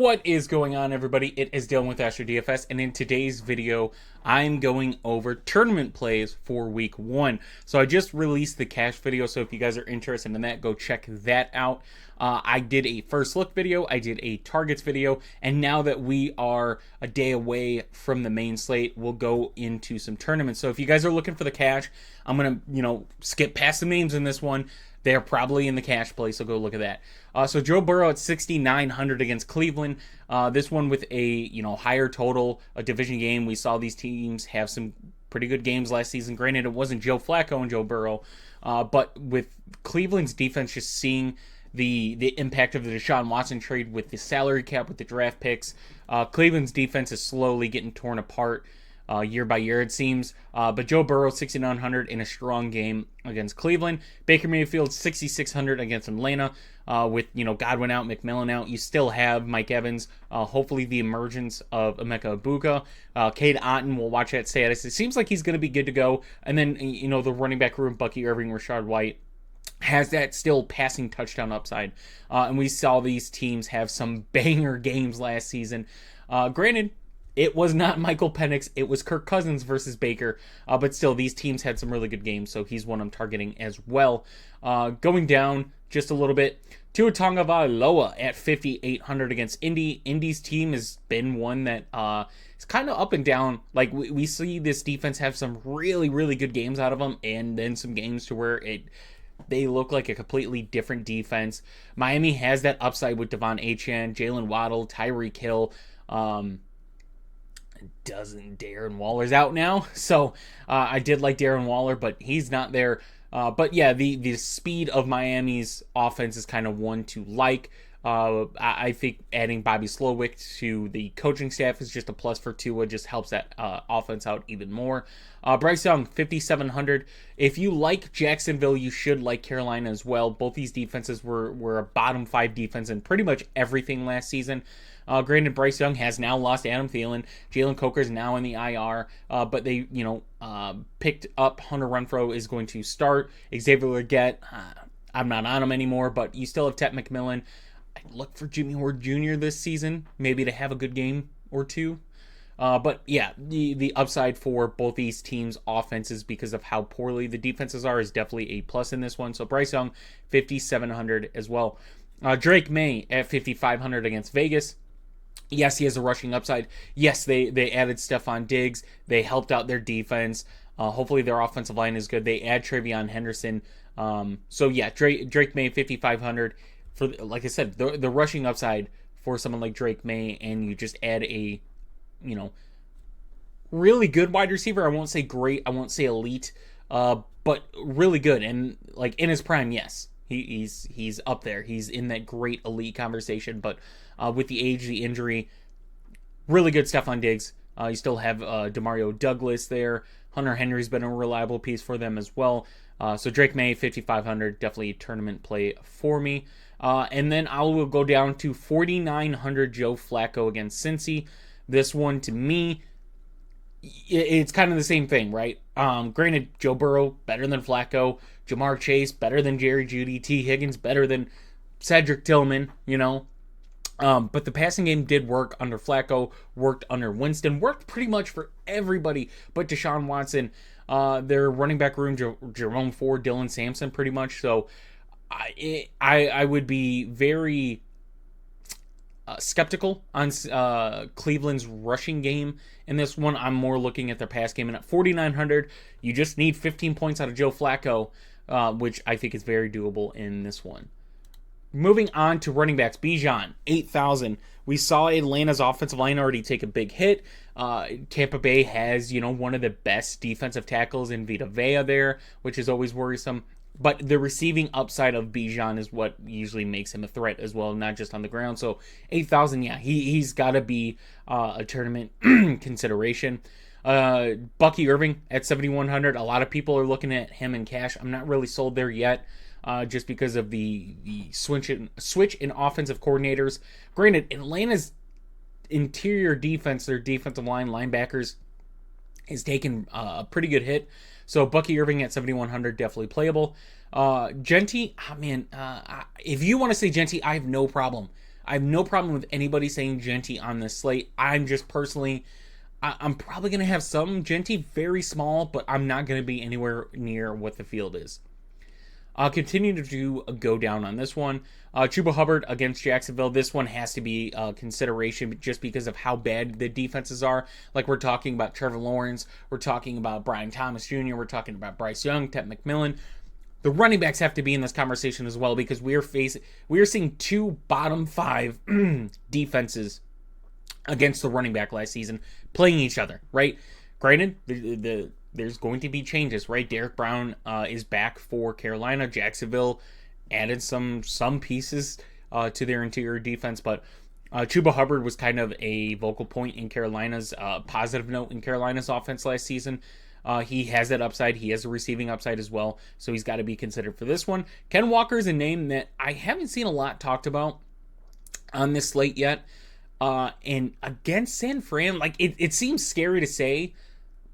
What is going on, everybody? It is Dylan with Astrodfs, and in today's video, I'm going over tournament plays for week 1. So I just released the cash video, so if you guys are interested in that, go check that out. I did a first look video, I did a targets video, and now that we are a day away from the main slate, we'll go into some tournaments. So if you guys are looking for the cash, I'm going to, skip past the names in this one. They're probably in the cash play, so go look at that. So Joe Burrow at 6,900 against Cleveland. This one with a higher total, a division game. We saw these teams have some pretty good games last season. Granted, it wasn't Joe Flacco and Joe Burrow, but with Cleveland's defense just seeing the impact of the Deshaun Watson trade with the salary cap, with the draft picks, Cleveland's defense is slowly getting torn apart. Year by year, it seems. But Joe Burrow, 6,900 in a strong game against Cleveland. Baker Mayfield, 6,600 against Atlanta. With, Godwin out, McMillan out, you still have Mike Evans. Hopefully the emergence of Emeka Egbuka. Cade Otton, we'll watch that status. It seems like he's going to be good to go. And then, the running back room, Bucky Irving, Rashad White, has that still passing touchdown upside. And we saw these teams have some banger games last season. Granted, it was not Michael Penix. It was Kirk Cousins versus Baker. But still, these teams had some really good games, so he's one I'm targeting as well. Going down just a little bit, Tua Tagovailoa at 5,800 against Indy. Indy's team has been one that is kind of up and down. Like, we see this defense have some really, really good games out of them, and then some games to where they look like a completely different defense. Miami has that upside with Devon Achane, Jalen Waddle, Tyreek Hill. Darren Waller's out now, so I did like Darren Waller, but he's not there. But yeah, the speed of Miami's offense is kind of one to like. I think adding Bobby Slowick to the coaching staff is just a plus for Tua, just helps that offense out even more. Bryce Young, 5,700. If you like Jacksonville, you should like Carolina as well. Both these defenses were a bottom 5 defense in pretty much everything last season. Granted, Bryce Young has now lost Adam Thielen. Jalen Coker's now in the IR, but they, picked up Hunter Renfrow is going to start. Xavier Legette, I'm not on him anymore, but you still have Tet McMillan. I'd look for Jimmy Ward Jr. this season, maybe to have a good game or two. But yeah, the upside for both these teams' offenses because of how poorly the defenses are is definitely a plus in this one. So Bryce Young, 5,700 as well. Drake May at 5,500 against Vegas. Yes, he has a rushing upside. Yes, they added Stephon Diggs. They helped out their defense. Hopefully their offensive line is good. They add Travion Henderson. So yeah, Drake May, 5,500. For, like I said, the rushing upside for someone like Drake May, and you just add a, really good wide receiver. I won't say great. I won't say elite. But really good. And like in his prime, yes. He's up there. He's in that great elite conversation, but with the age, the injury, really good stuff on Diggs. You still have Demario Douglas there. Hunter Henry's been a reliable piece for them as well. So Drake May, 5,500, definitely a tournament play for me. And then I will go down to 4,900 Joe Flacco against Cincy. This one, to me, it's kind of the same thing, right? Granted, Joe Burrow, better than Flacco. Jamar Chase, better than Jerry Jeudy. T. Higgins, better than Cedric Tillman, But the passing game did work under Flacco, worked under Winston, worked pretty much for everybody but Deshaun Watson. Their running back room, Jerome Ford, Dylan Sampson, pretty much. So I would be very skeptical on Cleveland's rushing game in this one. I'm more looking at their pass game. And at 4,900, you just need 15 points out of Joe Flacco, which I think is very doable in this one. Moving on to running backs, Bijan, 8,000. We saw Atlanta's offensive line already take a big hit. Tampa Bay has, one of the best defensive tackles in Vita Vea there, which is always worrisome. But the receiving upside of Bijan is what usually makes him a threat as well, not just on the ground. So 8,000, yeah, he's got to be a tournament consideration. Bucky Irving at 7,100. A lot of people are looking at him in cash. I'm not really sold there yet, just because of the switch in offensive coordinators. Granted, Atlanta's interior defense, their defensive line, linebackers, is taking a pretty good hit. So Bucky Irving at 7,100, definitely playable. Genty, if you want to say Genty, I have no problem. I have no problem with anybody saying Genty on this slate. I'm just personally, I'm probably going to have some Genty, very small, but I'm not going to be anywhere near what the field is. Continue to do a go down on this one. Chuba Hubbard against Jacksonville. This one has to be consideration just because of how bad the defenses are. Like we're talking about Trevor Lawrence. We're talking about Brian Thomas Jr. We're talking about Bryce Young, Ted McMillan. The running backs have to be in this conversation as well because we are seeing two bottom 5 defenses against the running back last season playing each other, right? Granted, there's going to be changes, right? Derek Brown is back for Carolina. Jacksonville added some pieces to their interior defense, but Chuba Hubbard was kind of a vocal point in Carolina's positive note in Carolina's offense last season. He has that upside. He has a receiving upside as well, so he's got to be considered for this one. Ken Walker is a name that I haven't seen a lot talked about on this slate yet. And against San Fran, like it seems scary to say,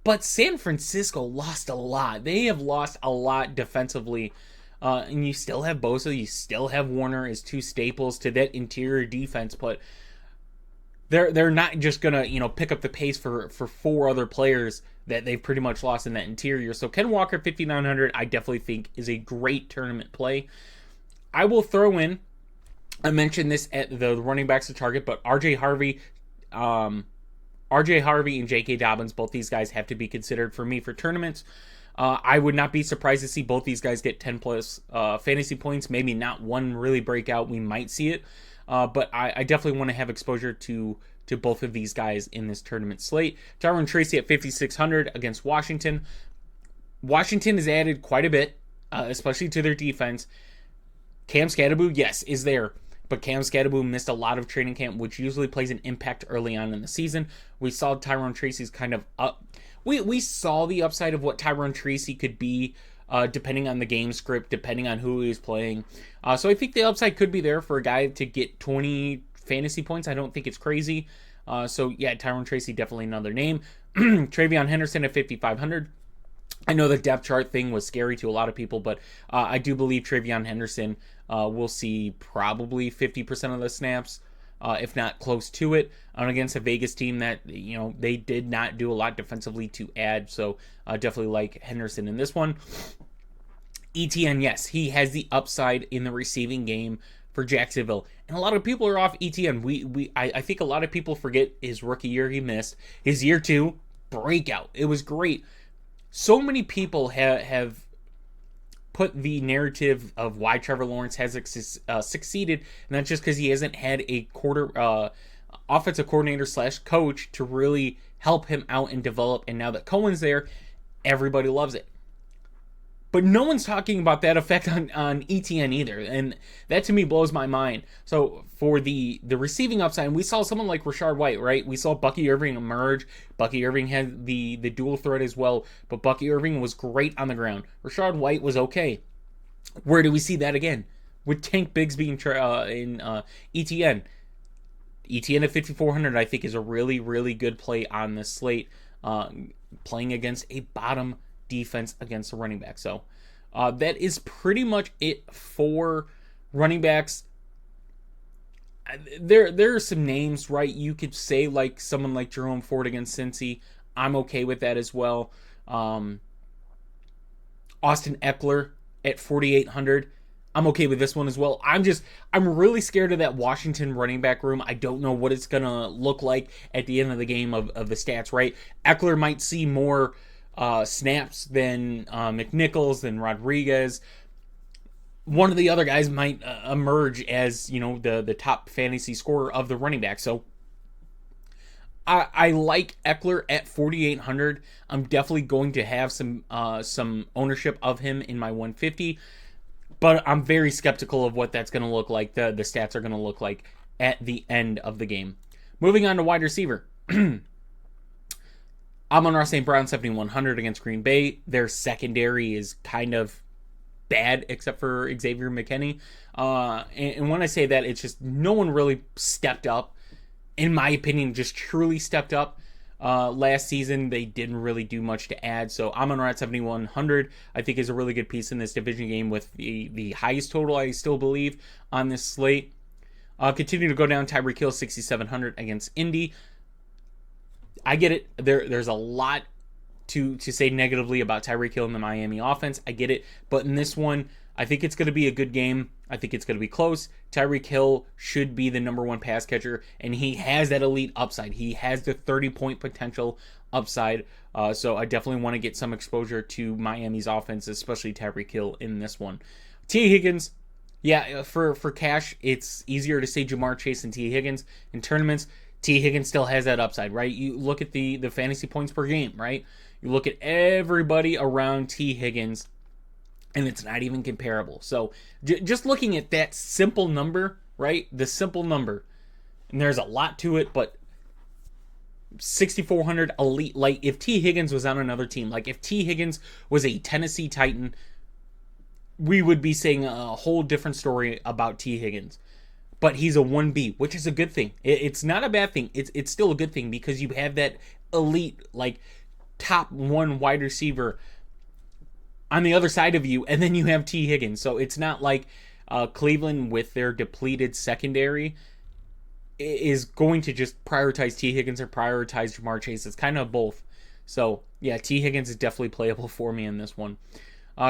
but San Francisco lost a lot. They have lost a lot defensively. And you still have Bosa, you still have Warner as two staples to that interior defense, but they're not just gonna, pick up the pace for 4 other players that they've pretty much lost in that interior. So Ken Walker 5,900, I definitely think is a great tournament play. I will throw in, I mentioned this at the running backs to target, but RJ Harvey and J.K. Dobbins, both these guys have to be considered for me for tournaments. I would not be surprised to see both these guys get 10 plus fantasy points. Maybe not one really breakout. We might see it. But I definitely want to have exposure to both of these guys in this tournament slate. Tyrone Tracy at 5,600 against Washington. Washington has added quite a bit, especially to their defense. Cam Skattebo, yes, is there. But Cam Skattebo missed a lot of training camp, which usually plays an impact early on in the season. We saw Tyrone Tracy's kind of up. We saw the upside of what Tyrone Tracy could be, depending on the game script, depending on who he was playing. So I think the upside could be there for a guy to get 20 fantasy points. I don't think it's crazy. So yeah, Tyrone Tracy, definitely another name. Travion Henderson at 5,500. I know the depth chart thing was scary to a lot of people, but I do believe Travion Henderson will see probably 50% of the snaps, if not close to it, against a Vegas team that, they did not do a lot defensively to add. So definitely like Henderson in this one. ETN, yes, he has the upside in the receiving game for Jacksonville. And a lot of people are off ETN. I think a lot of people forget his rookie year he missed. His year 2, breakout. It was great. So many people have put the narrative of why Trevor Lawrence has succeeded, and that's just because he hasn't had a offensive coordinator / coach to really help him out and develop. And now that Cohen's there, everybody loves it. But no one's talking about that effect on ETN either, and that to me blows my mind. So for the receiving upside, we saw someone like Rashard White, right? We saw Bucky Irving emerge. Bucky Irving had the dual threat as well, but Bucky Irving was great on the ground. Rashard White was okay. Where do we see that again? With Tank Bigsby in ETN. ETN at 5,400, I think, is a really, really good play on this slate, playing against a bottom defense against the running back. So that is pretty much it for running backs. There are some names, right? You could say like someone like Jerome Ford against Cincy. I'm okay with that as well. Austin Eckler at 4,800. I'm okay with this one as well. I'm really scared of that Washington running back room. I don't know what it's gonna look like at the end of the game of the stats, right? Eckler might see more snaps than McNichols, than Rodriguez. One of the other guys might emerge as, the top fantasy scorer of the running back. So I like Eckler at 4,800. I'm definitely going to have some ownership of him in my 150, but I'm very skeptical of what that's going to look like. The stats are going to look like at the end of the game. Moving on to wide receiver. Amon-Ra St. Brown, 7,100 against Green Bay. Their secondary is kind of bad except for Xavier McKinney. And when I say that, it's just no one really stepped up. In my opinion, just truly stepped up. Last season, they didn't really do much to add. So Amon-Ra at 7,100, I think, is a really good piece in this division game with the highest total, I still believe, on this slate. Continue to go down. Tyreek Hill 6,700 against Indy. I get it. There's a lot to say negatively about Tyreek Hill in the Miami offense. I get it. But in this one, I think it's going to be a good game. I think it's going to be close. Tyreek Hill should be the number one pass catcher, and he has that elite upside. He has the 30-point potential upside. So I definitely want to get some exposure to Miami's offense, especially Tyreek Hill in this one. T. Higgins, yeah, for cash, it's easier to say Jamar Chase and T. Higgins. In tournaments, T. Higgins still has that upside, right? You look at the fantasy points per game, right? You look at everybody around T. Higgins, and it's not even comparable. So just looking at that simple number, right? The simple number, and there's a lot to it, but 6,400 elite. Like if T. Higgins was on another team, like if T. Higgins was a Tennessee Titan, we would be saying a whole different story about T. Higgins. But he's a 1B, which is a good thing. It's not a bad thing. It's still a good thing because you have that elite, like top one wide receiver on the other side of you, and then you have T. Higgins. So it's not like Cleveland with their depleted secondary is going to just prioritize T. Higgins or prioritize Jamar Chase. It's kind of both. So yeah, T. Higgins is definitely playable for me in this one.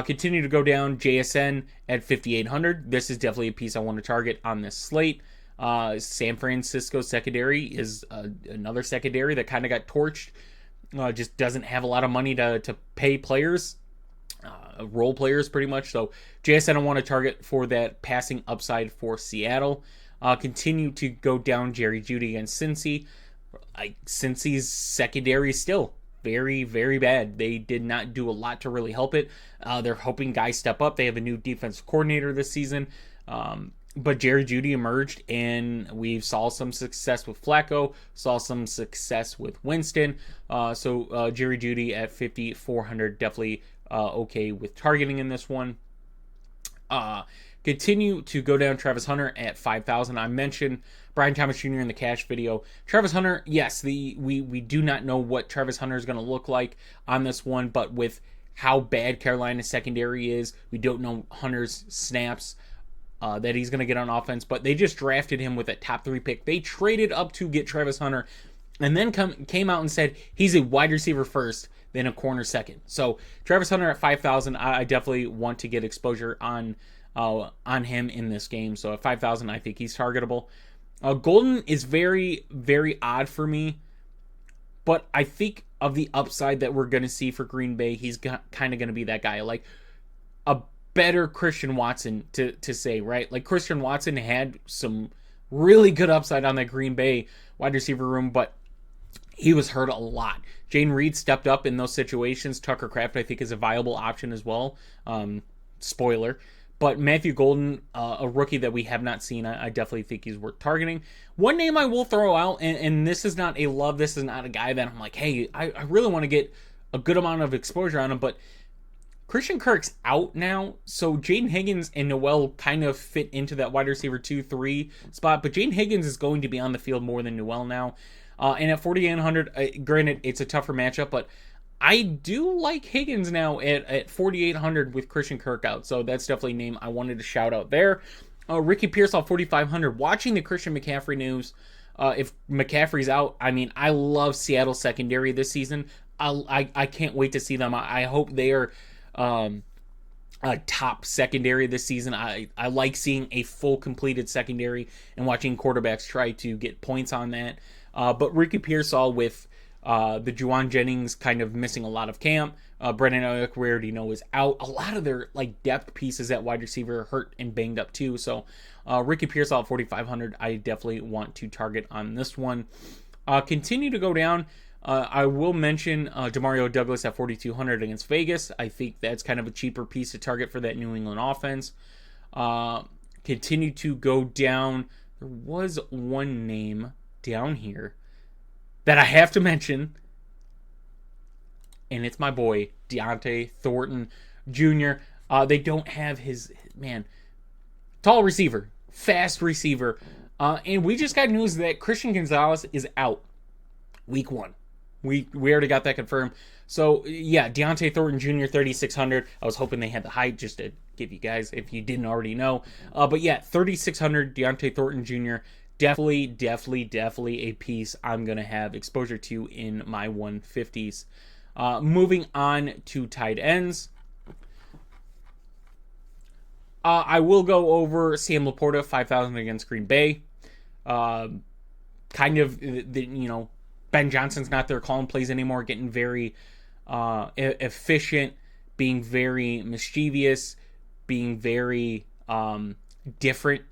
Continue to go down. JSN at 5,800. This is definitely a piece I want to target on this slate. San Francisco secondary is another secondary that kind of got torched. Just doesn't have a lot of money to pay players, role players pretty much. So JSN I want to target for that passing upside for Seattle. Continue to go down. Jerry Jeudy against Cincy. Cincy's secondary still very, very bad. They did not do a lot to really help it. They're hoping guys step up. They have a new defensive coordinator this season. But Jerry Jeudy emerged, and we saw some success with Flacco, saw some success with Winston. So Jerry Jeudy at 5,400, definitely okay with targeting in this one. Continue to go down. Travis Hunter at 5,000. I mentioned Brian Thomas Jr. in the cash video. Travis Hunter, yes, we do not know what Travis Hunter is going to look like on this one, but with how bad Carolina's secondary is, we don't know Hunter's snaps that he's going to get on offense, but they just drafted him with a top 3 pick. They traded up to get Travis Hunter, and then came out and said he's a wide receiver first, then a corner second. So Travis Hunter at 5,000, I definitely want to get exposure on him in this game. So at 5,000, I think he's targetable. Golden is very, very odd for me, but I think of the upside that we're going to see for Green Bay, he's kind of going to be that guy, like a better Christian Watson to say, right? Like Christian Watson had some really good upside on that Green Bay wide receiver room, but he was hurt a lot. Jane Reed stepped up in those situations. Tucker Kraft, I think, is a viable option as well. Spoiler. But Matthew Golden, a rookie that we have not seen, I definitely think he's worth targeting. One name I will throw out, and this is not a love, this is not a guy that I'm like, hey, I really want to get a good amount of exposure on him, but Christian Kirk's out now, so Jaden Higgins and Noel kind of fit into that wide receiver 2-3 spot, but Jaden Higgins is going to be on the field more than Noel now. And at 4,800, granted, it's a tougher matchup, but I do like Higgins now at 4,800 with Christian Kirk out, so that's definitely a name I wanted to shout out there. Ricky Pearsall, 4,500. Watching the Christian McCaffrey news, if McCaffrey's out, I mean, I love Seattle secondary this season. I can't wait to see them. I hope they are a top secondary this season. I like seeing a full completed secondary and watching quarterbacks try to get points on that. But Ricky Pearsall with the Juwan Jennings kind of missing a lot of camp. Brendan Ayuk, we already know, is out. A lot of their like depth pieces at wide receiver hurt and banged up too. So Ricky Pearsall at 4,500, I definitely want to target on this one. Continue to go down. I will mention Demario Douglas at 4,200 against Vegas. I think that's kind of a cheaper piece to target for that New England offense. Continue to go down. There was one name down here that I have to mention, and it's my boy Deontay Thornton Jr. They don't have his tall receiver, fast receiver, and we just got news that Christian Gonzalez is out week 1. We already got that confirmed. So yeah, Deontay Thornton Jr. 3,600. I was hoping they had the height just to give you guys if you didn't already know. But yeah, 3,600 Deontay Thornton Jr. Definitely a piece I'm gonna have exposure to in my 150s. Moving on to tight ends. I will go over Sam Laporta, 5,000 against Green Bay. Kind of, Ben Johnson's not there calling plays anymore, getting very efficient, being very mischievous, being very different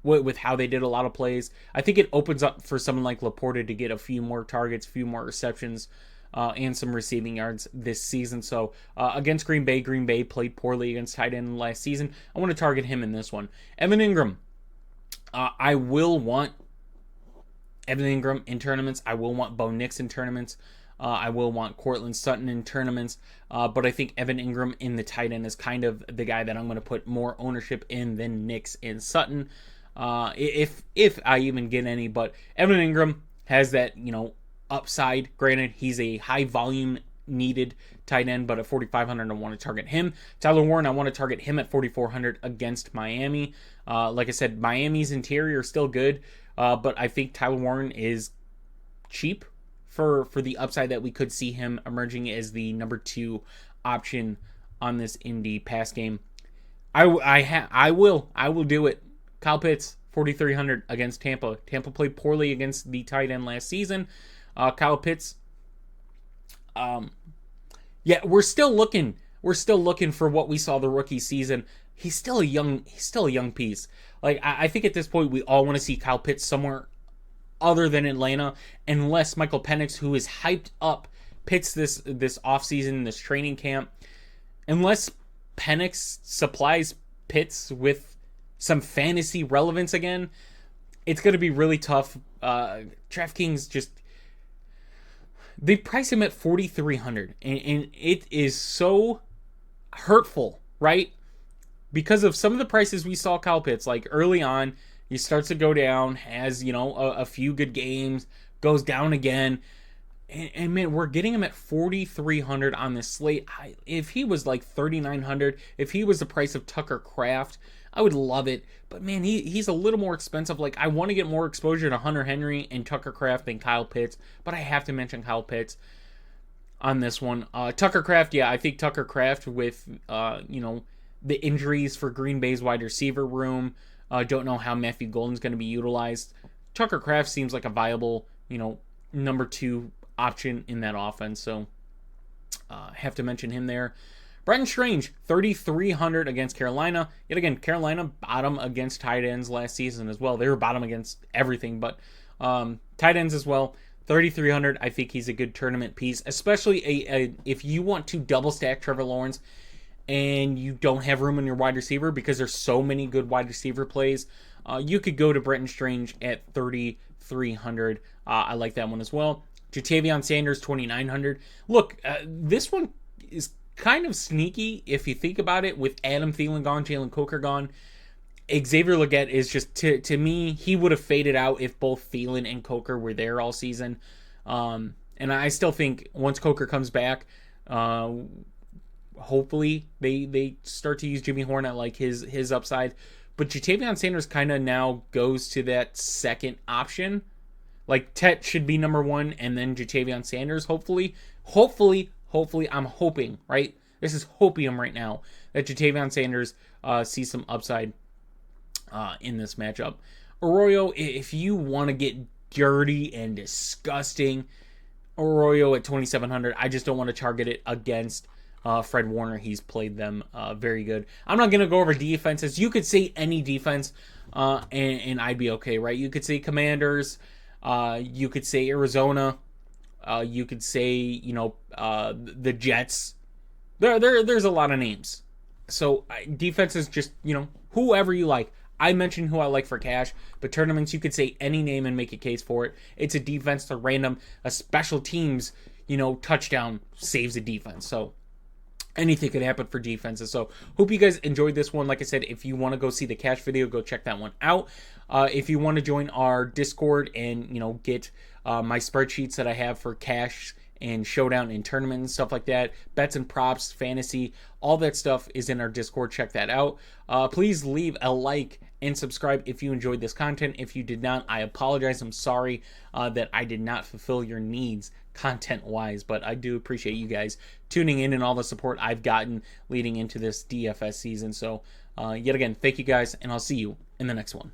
with how they did a lot of plays. I think it opens up for someone like Laporta to get a few more targets, a few more receptions, and some receiving yards this season. So against Green Bay played poorly against tight end last season. I want to target him in this one. Evan Ingram. I will want Evan Ingram in tournaments. I will want Bo Nix in tournaments. I will want Cortland Sutton in tournaments. But I think Evan Ingram in the tight end is kind of the guy that I'm going to put more ownership in than Nix and Sutton. If I even get any. But Evan Ingram has that, upside. Granted, he's a high volume needed tight end, but at 4,500 I want to target him. Tyler Warren, I want to target him at 4,400 against Miami. Like I said, Miami's interior is still good, but I think Tyler Warren is cheap for the upside that we could see him emerging as the number 2 option on this Indy pass game. I will do it. Kyle Pitts, 4,300 against Tampa. Tampa played poorly against the tight end last season. Kyle Pitts, we're still looking for what we saw the rookie season. He's still a young piece. Like, I think at this point we all want to see Kyle Pitts somewhere other than Atlanta, unless Michael Penix, who is hyped up Pitts this offseason, this training camp, unless Penix supplies Pitts with some fantasy relevance again, it's going to be really tough. DraftKings just, they price him at 4,300, and it is so hurtful, right? Because of some of the prices we saw Kyle Pitts, like early on, he starts to go down, has, a few good games, goes down again. And man, we're getting him at 4,300 on this slate. If he was like 3,900, if he was the price of Tucker Kraft, I would love it. But man, he's a little more expensive. Like, I want to get more exposure to Hunter Henry and Tucker Kraft than Kyle Pitts, but I have to mention Kyle Pitts on this one. Tucker Kraft, yeah, I think Tucker Kraft with, the injuries for Green Bay's wide receiver room. Don't know how Matthew Golden's going to be utilized. Tucker Kraft seems like a viable, number 2 option in that offense. So have to mention him there. Brenton Strange, 3,300 against Carolina. Yet again, Carolina bottom against tight ends last season as well. They were bottom against everything, but tight ends as well. 3,300. I think he's a good tournament piece, especially if you want to double stack Trevor Lawrence and you don't have room in your wide receiver because there's so many good wide receiver plays. You could go to Brenton Strange at 3,300. I like that one as well. Jatavion Sanders, 2,900. Look, this one is kind of sneaky if you think about it, with Adam Thielen gone, Jalen Coker gone. Xavier Legette is just, to me, he would have faded out if both Thielen and Coker were there all season. And I still think once Coker comes back, hopefully they start to use Jimmy Horn at like his upside. But Jatavion Sanders kind of now goes to that second option. Like, Tet should be number 1, and then Jatavion Sanders, hopefully, I'm hoping, right? This is hopium right now, that Jatavion Sanders sees some upside in this matchup. Arroyo, if you want to get dirty and disgusting, Arroyo at 2,700. I just don't want to target it against Fred Warner. He's played them very good. I'm not going to go over defenses. You could say any defense, and I'd be okay, right? You could say Commanders. You could say Arizona. You could say, the Jets. There's a lot of names. So defense is just, whoever you like. I mentioned who I like for cash, but tournaments, you could say any name and make a case for it. It's a defense to random, a special teams, touchdown saves a defense. So anything could happen for defenses. So hope you guys enjoyed this one. Like I said, if you want to go see the cash video, go check that one out. If you want to join our Discord and get my spreadsheets that I have for cash and showdown and tournament and stuff like that, bets and props, fantasy, all that stuff is in our Discord. Check that out. Please leave a like and subscribe if you enjoyed this content. If you did not, I apologize. I'm sorry that I did not fulfill your needs content-wise, but I do appreciate you guys tuning in and all the support I've gotten leading into this DFS season. So yet again, thank you guys, and I'll see you in the next one.